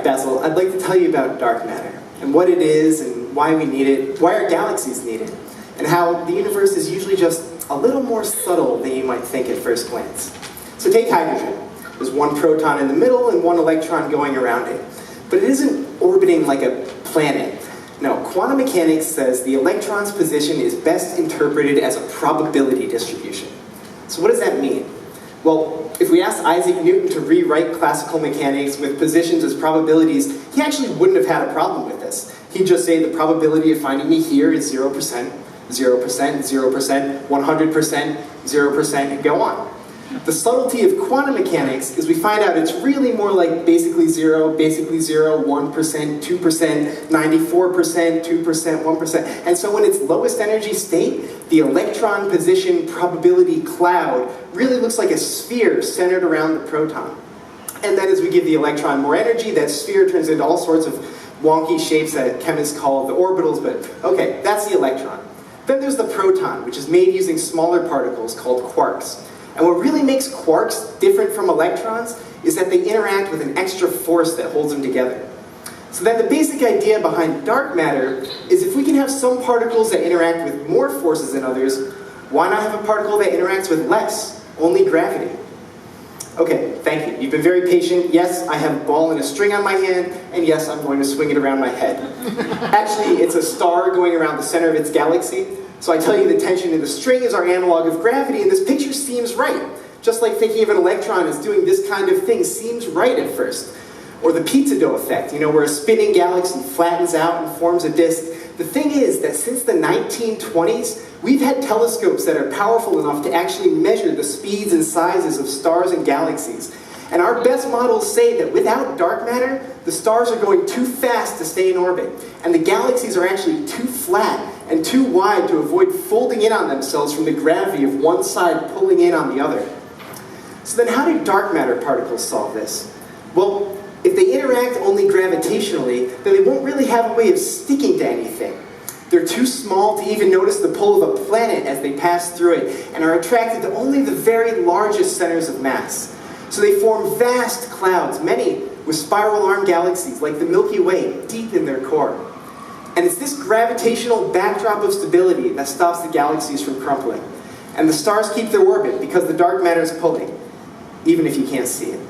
Basel, I'd like to tell you about dark matter, and what it is, and why we need it, why our galaxies need it, and how the universe is usually just a little more subtle than you might think at first glance. So take hydrogen. There's one proton in the middle and one electron going around it. But it isn't orbiting like a planet. No, quantum mechanics says the electron's position is best interpreted as a probability distribution. So what does that mean? Well, if we asked Isaac Newton to rewrite classical mechanics with positions as probabilities, he actually wouldn't have had a problem with this. He'd just say the probability of finding me here is 0%, 0%, 0%, 100%, 0%, and go on. The subtlety of quantum mechanics is we find out it's really more like basically 0, 1%, 2%, 94%, 2%, 1%. And so in its lowest energy state, the electron position probability cloud really looks like a sphere centered around the proton. And then as we give the electron more energy, that sphere turns into all sorts of wonky shapes that chemists call the orbitals, but okay, that's the electron. Then there's the proton, which is made using smaller particles called quarks. And what really makes quarks different from electrons is that they interact with an extra force that holds them together. So then the basic idea behind dark matter is if we can have some particles that interact with more forces than others, why not have a particle that interacts with less, only gravity? Okay, thank you. You've been very patient. Yes, I have a ball and a string on my hand, and yes, I'm going to swing it around my head. Actually, it's a star going around the center of its galaxy. So I tell you the tension in the string is our analog of gravity, and this picture seems right. Just like thinking of an electron as doing this kind of thing seems right at first. Or the pizza dough effect, where a spinning galaxy flattens out and forms a disk. The thing is that since the 1920s, we've had telescopes that are powerful enough to actually measure the speeds and sizes of stars and galaxies. And our best models say that without dark matter, the stars are going too fast to stay in orbit, and the galaxies are actually too flat and too wide to avoid folding in on themselves from the gravity of one side pulling in on the other. So then how do dark matter particles solve this? Well, if they interact only gravitationally, then they won't really have a way of sticking to anything. They're too small to even notice the pull of a planet as they pass through it, and are attracted to only the very largest centers of mass. So they form vast clouds, many with spiral arm galaxies like the Milky Way deep in their core. And it's this gravitational backdrop of stability that stops the galaxies from crumpling. And the stars keep their orbit because the dark matter is pulling, even if you can't see it.